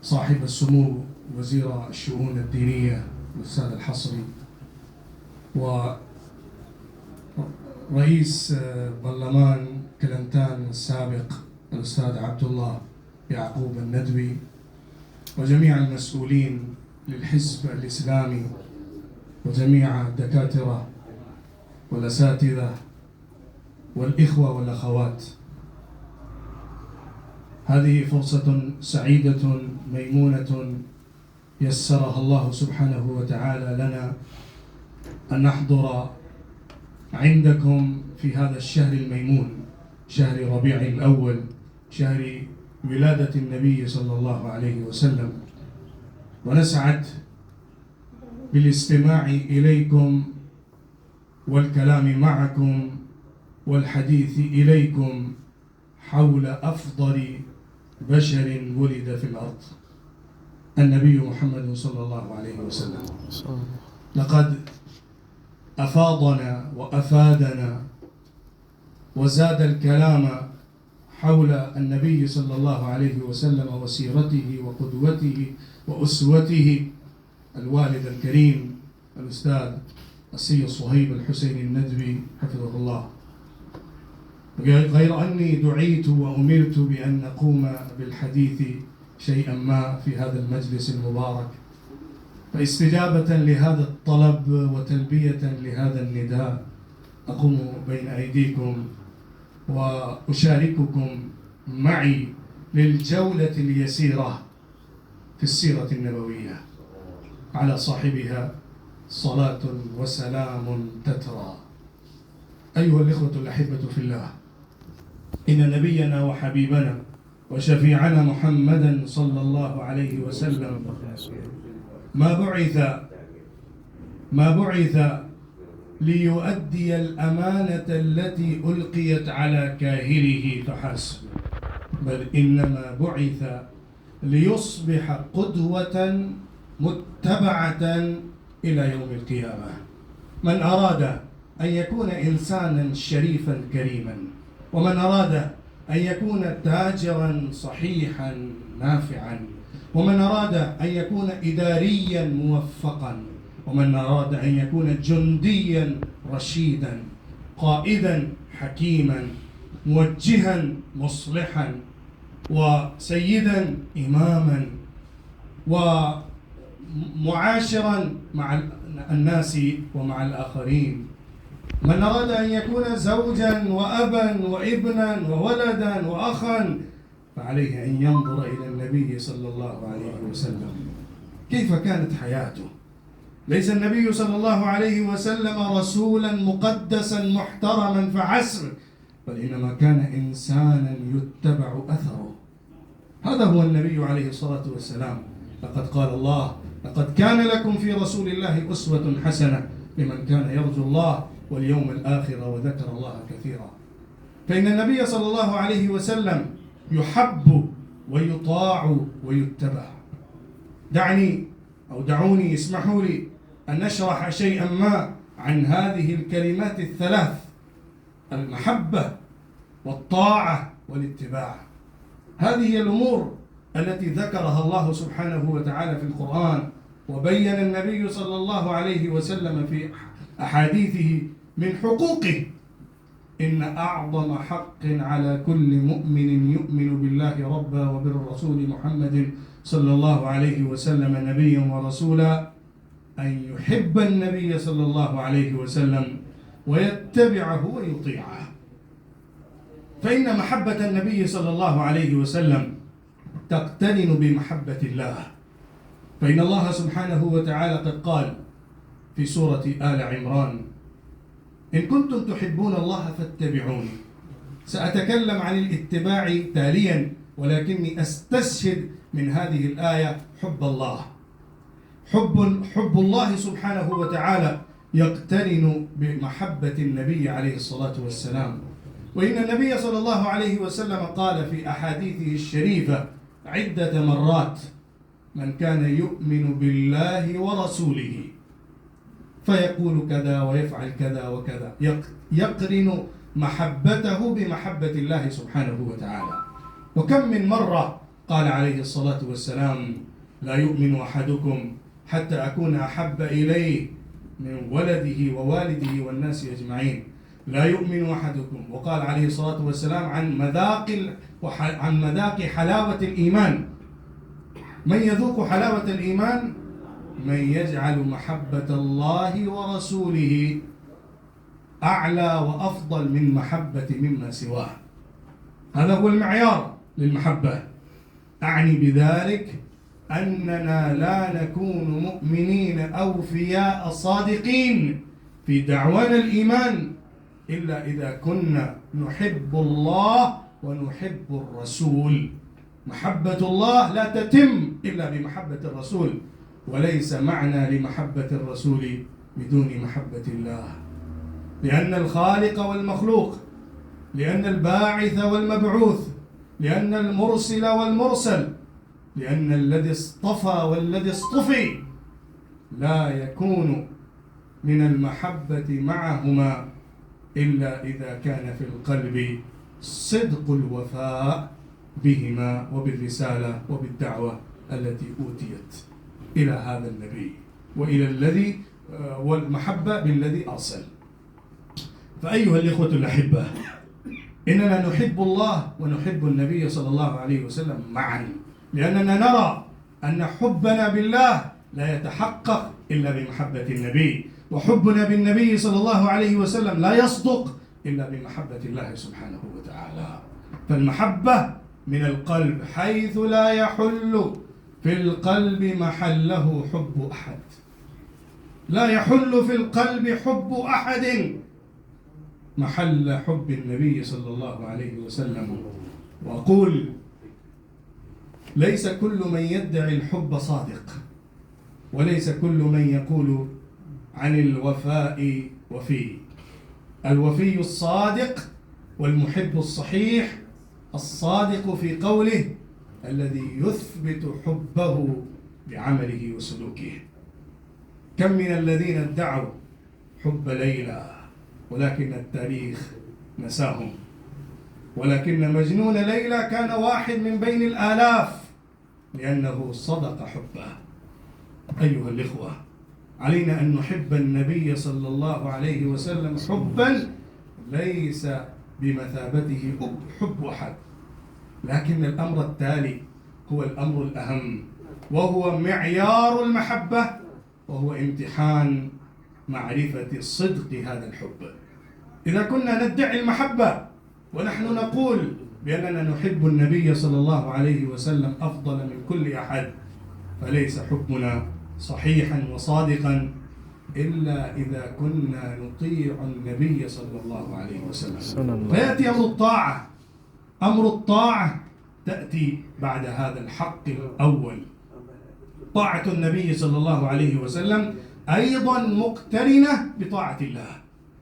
صاحب السمو وزير الشؤون الدينية الأستاذ الحصري، ورئيس برلمان كلمتان السابق الأستاذ عبد الله يعقوب الندوي، وجميع المسؤولين للحزب الإسلامي، وجميع الدكاترة والأساتذة والإخوة والأخوات. هذه فرصة سعيدة ميمونة يسرها الله سبحانه وتعالى لنا أن نحضر عندكم في هذا الشهر الميمون، شهر ربيع الأول، شهر ولادة النبي صلى الله عليه وسلم، ونسعد بالاستماع إليكم والكلام معكم والحديث إليكم حول أفضل بشر ولد في الأرض، النبي محمد صلى الله عليه وسلم. لقد أفاضنا وأفادنا وزاد الكلام حول النبي صلى الله عليه وسلم وسيرته وقدوته وأسوته الوالد الكريم الأستاذ السيد صهيب الحسين الندوي حفظه الله. غير أني دعيت وأمرت بأن نقوم بالحديث شيئا ما في هذا المجلس المبارك، فاستجابة لهذا الطلب وتلبية لهذا النداء أقوم بين أيديكم وأشارككم معي للجولة اليسيرة في السيرة النبوية، على صاحبها صلاة وسلام تترى. أيها الإخوة الأحبة في الله، إن نبينا وحبيبنا وشفيعنا محمدا صلى الله عليه وسلم ما بعث ليؤدي الأمانة التي ألقيت على كاهله فحسب، بل إنما بعث ليصبح قدوة متبعة إلى يوم القيامة. من أراد أن يكون إنسانا شريفا كريما، ومن أراد أن يكون تاجرا صحيحا نافعا، ومن أراد أن يكون إداريا موفقا، ومن أراد أن يكون جنديا رشيدا، قائدا حكيما، موجها مصلحا، وسيدا إماما، ومعاشرا مع الناس ومع الآخرين، من أراد أن يكون زوجا وأبا وابنا وولدا وأخا، فعليه أن ينظر إلى النبي صلى الله عليه وسلم. كيف كانت حياته؟ ليس النبي صلى الله عليه وسلم رسولا مقدسا محترما فحسب، بل إنما كان إنسانا يتبع أثره. هذا هو النبي عليه الصلاة والسلام. لقد قال الله: لقد كان لكم في رسول الله أسوة حسنة لمن كان يرجو الله واليوم الآخر وذكر الله كثيرا. فإن النبي صلى الله عليه وسلم يحب ويطاع ويتبع. دعوني اسمحوا لي أن نشرح شيئا ما عن هذه الكلمات الثلاث: المحبة والطاعة والاتباع. هذه هي الأمور التي ذكرها الله سبحانه وتعالى في القرآن، وبين النبي صلى الله عليه وسلم في أحاديثه من حقوقه. إن أعظم حق على كل مؤمن يؤمن بالله ربا وبالرسول محمد صلى الله عليه وسلم نبيا ورسولا أن يحب النبي صلى الله عليه وسلم ويتبعه ويطيعه. فإن محبة النبي صلى الله عليه وسلم تقترن بمحبة الله، فإن الله سبحانه وتعالى قد قال في سورة آل عمران: إن كنتم تحبون الله فاتبعوني. سأتكلم عن الاتباع تاليا، ولكني أستشهد من هذه الآية حب الله. حب الله سبحانه وتعالى يقترن بمحبة النبي عليه الصلاة والسلام. وإن النبي صلى الله عليه وسلم قال في أحاديثه الشريفة عدة مرات: من كان يؤمن بالله ورسوله فيقول كذا ويفعل كذا وكذا، يقرن محبته بمحبة الله سبحانه وتعالى. وكم من مرة قال عليه الصلاة والسلام: لا يؤمن أحدكم حتى أكون أحب إليه من ولده ووالده والناس أجمعين. لا يؤمن أحدكم. وقال عليه الصلاة والسلام عن مذاق حلاوة الإيمان: من يذوق حلاوة الإيمان؟ من يجعل محبة الله ورسوله أعلى وأفضل من محبة مما سواه. هذا هو المعيار للمحبة. أعني بذلك أننا لا نكون مؤمنين أوفياء صادقين في دعوانا الإيمان إلا إذا كنا نحب الله ونحب الرسول. محبة الله لا تتم إلا بمحبة الرسول، وليس معنى لمحبة الرسول بدون محبة الله، لأن الخالق والمخلوق، لأن الباعث والمبعوث، لأن المرسل والمرسل، لأن الذي اصطفى والذي اصطفي لا يكون من المحبة معهما إلا إذا كان في القلب صدق الوفاء بهما وبالرسالة وبالدعوة التي أوتيت إلى هذا النبي وإلى الذي والمحبة بالذي أرسل. فأيها الإخوة الأحبة، إننا نحب الله ونحب النبي صلى الله عليه وسلم معا، لأننا نرى أن حبنا بالله لا يتحقق إلا بمحبة النبي، وحبنا بالنبي صلى الله عليه وسلم لا يصدق إلا بمحبة الله سبحانه وتعالى. فالمحبة من القلب، حيث لا يحل في القلب محله حب أحد. لا يحل في القلب حب أحد محل حب النبي صلى الله عليه وسلم. وأقول: ليس كل من يدعي الحب صادق، وليس كل من يقول عن الوفاء وفي. الوفي الصادق والمحب الصحيح الصادق في قوله الذي يثبت حبه بعمله وسلوكه. كم من الذين ادعوا حب ليلى ولكن التاريخ نساهم، ولكن مجنون ليلى كان واحد من بين الآلاف لأنه صدق حبه. أيها الإخوة، علينا أن نحب النبي صلى الله عليه وسلم حبا ليس بمثابته حب أحد، لكن الأمر التالي هو الأمر الأهم، وهو معيار المحبة، وهو امتحان معرفة صدق هذا الحب. إذا كنا ندعي المحبة ونحن نقول بأننا نحب النبي صلى الله عليه وسلم أفضل من كل أحد، فليس حبنا صحيحا وصادقا إلا إذا كنا نطيع النبي صلى الله عليه وسلم. فيأتي أمر الطاعة. أمر الطاعة تأتي بعد هذا الحق الأول. طاعة النبي صلى الله عليه وسلم أيضا مقترنة بطاعة الله.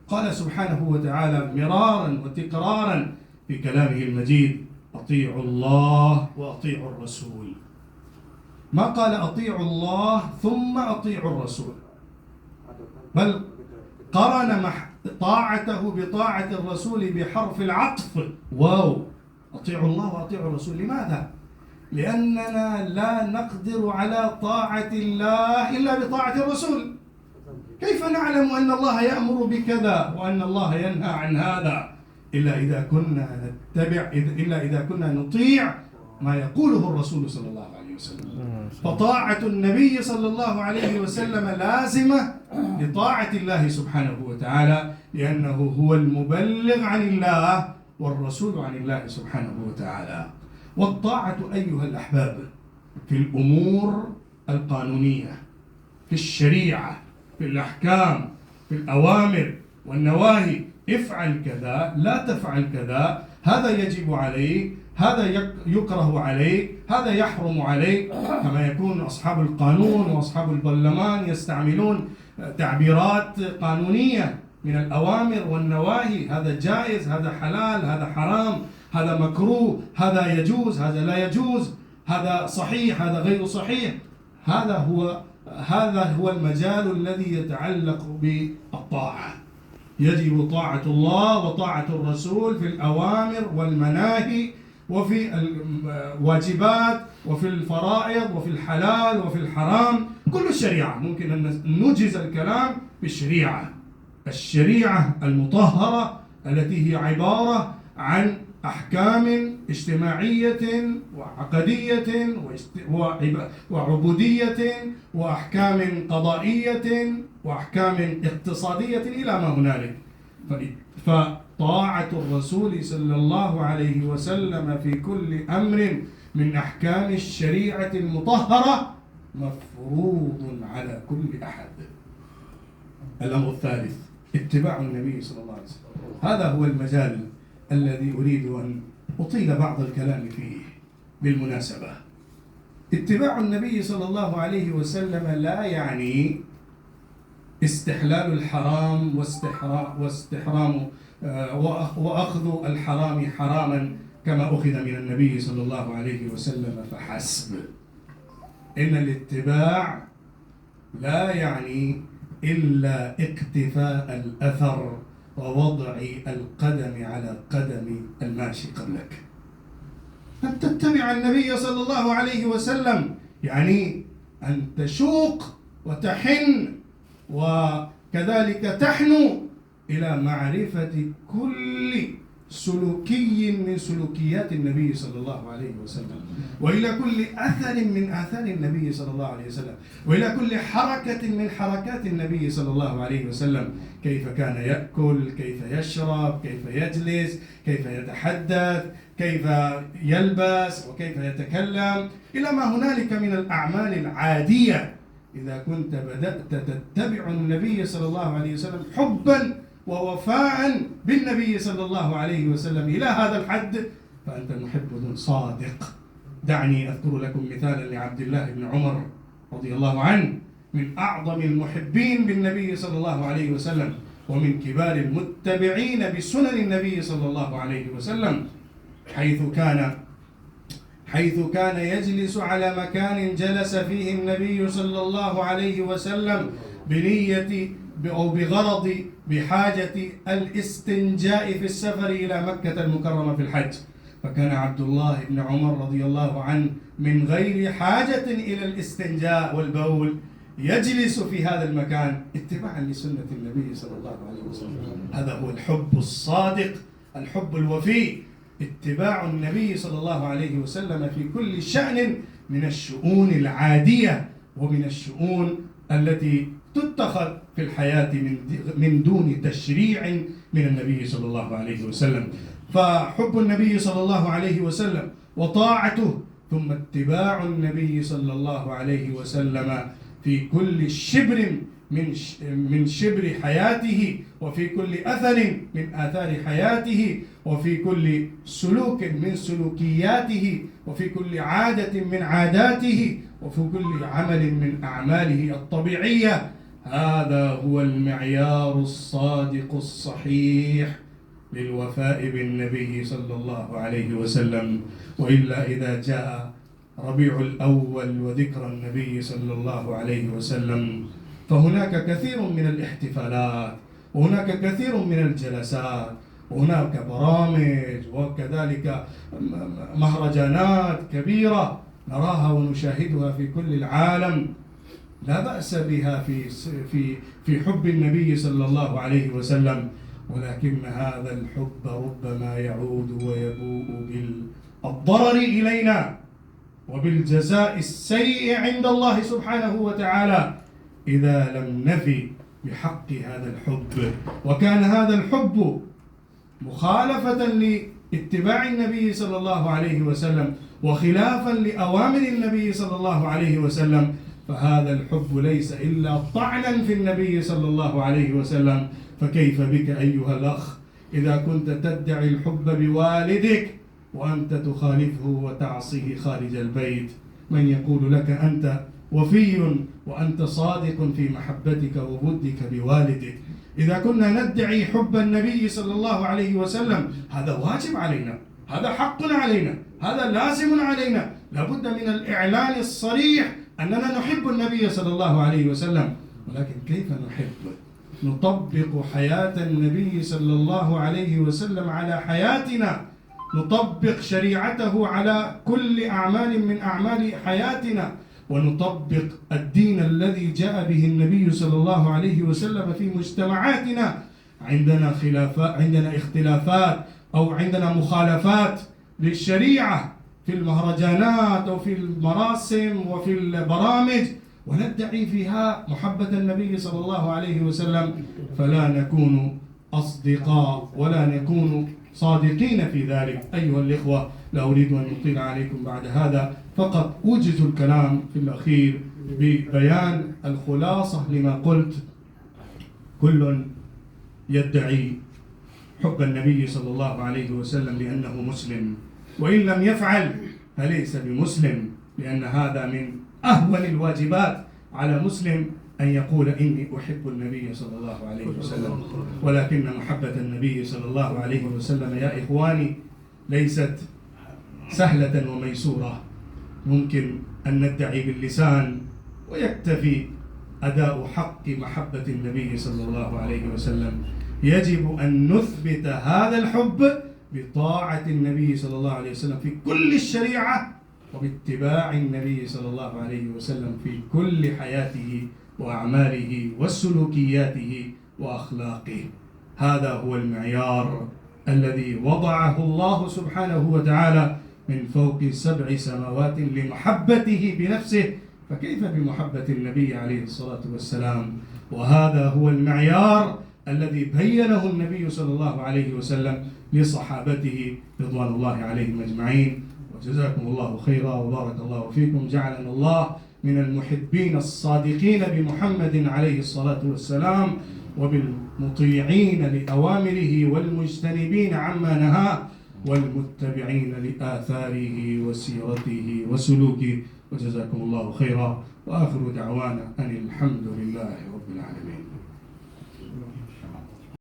قال سبحانه وتعالى مرارا وتكرارا في كلامه المجيد: أطيعوا الله وأطيعوا الرسول. ما قال أطيعوا الله ثم أطيعوا الرسول، بل قرن طاعته بطاعة الرسول بحرف العطف واو. أطيعوا الله وأطيعوا الرسول. لماذا؟ لأننا لا نقدر على طاعة الله إلا بطاعة الرسول. كيف نعلم أن الله يأمر بكذا وأن الله ينهى عن هذا إلا إذا كنا نطيع ما يقوله الرسول صلى الله عليه وسلم. فطاعة النبي صلى الله عليه وسلم لازمة لطاعة الله سبحانه وتعالى، لأنه هو المبلغ عن الله والرسول عن الله سبحانه وتعالى. والطاعة أيها الأحباب في الأمور القانونية، في الشريعة، في الأحكام، في الأوامر والنواهي: افعل كذا، لا تفعل كذا، هذا يجب عليك، هذا يكره عليك، هذا يحرم عليك. كما يكون أصحاب القانون وأصحاب البرلمان يستعملون تعبيرات قانونية من الأوامر والنواهي: هذا جائز، هذا حلال، هذا حرام، هذا مكروه، هذا يجوز، هذا لا يجوز، هذا صحيح، هذا غير صحيح. هذا هو المجال الذي يتعلق بالطاعة. يجب طاعة الله وطاعة الرسول في الأوامر والمناهي وفي الواجبات وفي الفرائض وفي الحلال وفي الحرام، كل الشريعة. ممكن أن نوجز الكلام بالشريعة، الشريعة المطهرة التي هي عبارة عن أحكام اجتماعية وعقدية وعبودية وأحكام قضائية وأحكام اقتصادية إلى ما هنالك. فطاعة الرسول صلى الله عليه وسلم في كل أمر من أحكام الشريعة المطهرة مفروض على كل أحد. الأمر الثالث اتباع النبي صلى الله عليه وسلم. هذا هو المجال الذي أريد أن أطيل بعض الكلام فيه. بالمناسبة، اتباع النبي صلى الله عليه وسلم لا يعني استحلال الحرام واستحرام وأخذ الحرام حراما كما أخذ من النبي صلى الله عليه وسلم فحسب. إن الاتباع لا يعني إلا اقتفاء الأثر ووضع القدم على قدم الماشي قبلك. أن تتبع النبي صلى الله عليه وسلم يعني أن تشوق وتحن وكذلك تحنو إلى معرفة كل سلوكي من سلوكيات النبي صلى الله عليه وسلم، وإلى كل أثر من آثار النبي صلى الله عليه وسلم، وإلى كل حركة من حركات النبي صلى الله عليه وسلم. كيف كان يأكل، كيف يشرب، كيف يجلس، كيف يتحدث، كيف يلبس، وكيف يتكلم، إلى ما هنالك من الأعمال العادية. إذا كنت بدأت تتبع النبي صلى الله عليه وسلم حبا ووفاء بالنبي صلى الله عليه وسلم إلى هذا الحد فأنت محب صادق. دعني أذكر لكم مثالا لعبد الله بن عمر رضي الله عنه، من أعظم المحبين بالنبي صلى الله عليه وسلم ومن كبار المتبعين بسنن النبي صلى الله عليه وسلم، حيث كان يجلس على مكان جلس فيه النبي صلى الله عليه وسلم بنية أو بغرض بحاجة الاستنجاء في السفر إلى مكة المكرمة في الحج. فكان عبد الله بن عمر رضي الله عنه من غير حاجة إلى الاستنجاء والبول يجلس في هذا المكان اتباعا لسنة النبي صلى الله عليه وسلم. هذا هو الحب الصادق، الحب الوفي، اتباع النبي صلى الله عليه وسلم في كل شأن من الشؤون العادية ومن الشؤون التي تتخذ في الحياة من دون تشريع من النبي صلى الله عليه وسلم. فحب النبي صلى الله عليه وسلم وطاعته ثم اتباع النبي صلى الله عليه وسلم في كل شبر من شبر حياته، وفي كل أثر من آثار حياته، وفي كل سلوك من سلوكياته، وفي كل عادة من عاداته، وفي كل عمل من أعماله الطبيعية. هذا هو المعيار الصادق الصحيح للوفاء بالنبي صلى الله عليه وسلم. وإلا إذا جاء ربيع الأول وذكر النبي صلى الله عليه وسلم فهناك كثير من الاحتفالات، وهناك كثير من الجلسات، وهناك برامج وكذلك مهرجانات كبيرة نراها ونشاهدها في كل العالم، لا بأس بها في حب النبي صلى الله عليه وسلم، ولكن هذا الحب ربما يعود ويبوء بالضرر إلينا وبالجزاء السيء عند الله سبحانه وتعالى إذا لم نفي بحق هذا الحب. وكان هذا الحب مخالفة لاتباع النبي صلى الله عليه وسلم وخلافا لأوامر النبي صلى الله عليه وسلم، فهذا الحب ليس إلا طعنا في النبي صلى الله عليه وسلم. فكيف بك أيها الأخ إذا كنت تدعي الحب بوالدك وأنت تخالفه وتعصيه خارج البيت؟ من يقول لك أنت وفي وأنت صادق في محبتك وودك بوالدك؟ إذا كنا ندعي حب النبي صلى الله عليه وسلم هذا واجب علينا، هذا حق علينا، هذا لازم علينا، لابد من الإعلان الصريح أننا نحب النبي صلى الله عليه وسلم. ولكن كيف نحب؟ نطبق حياة النبي صلى الله عليه وسلم على حياتنا، نطبق شريعته على كل أعمال من أعمال حياتنا، ونطبق الدين الذي جاء به النبي صلى الله عليه وسلم في مجتمعاتنا. عندنا اختلافات أو عندنا مخالفات للشريعة في المهرجانات أو في المراسم وفي البرامج، وندعي فيها محبة النبي صلى الله عليه وسلم، فلا نكون أصدقاء ولا نكون صادقين في ذلك. أيها الإخوة، لا أريد أن أطيل عليكم بعد هذا، فقط أوجز الكلام في الأخير ببيان الخلاصة لما قلت. كل يدعي حب النبي صلى الله عليه وسلم لأنه مسلم، وإن لم يفعل فليس بمسلم، لأن هذا من أهون الواجبات على مسلم أن يقول إني أحب النبي صلى الله عليه وسلم. ولكن محبة النبي صلى الله عليه وسلم يا إخواني ليست سهلة وميسورة. ممكن أن ندعي باللسان ويكتفي أداء حق محبة النبي صلى الله عليه وسلم. يجب أن نثبت هذا الحب بطاعة النبي صلى الله عليه وسلم في كل الشريعة، وباتباع النبي صلى الله عليه وسلم في كل حياته وأعماله وسلوكياته وأخلاقه. هذا هو المعيار الذي وضعه الله سبحانه وتعالى من فوق 7 سماوات لمحبته بنفسه، فكيف بمحبة النبي عليه الصلاة والسلام؟ وهذا هو المعيار الذي بينه النبي صلى الله عليه وسلم لصحابته رضوان الله عليهم أجمعين. وجزاكم الله خيرا وبارك الله فيكم. جعلنا الله من المحبين الصادقين بمحمد عليه الصلاة والسلام، وبالمطيعين لأوامره والمجتنبين عما نهاه، والمتبعين لآثاره وسيرته وسلوكه. وجزاكم الله خيرا، وآخر دعوانا أن الحمد لله رب العالمين.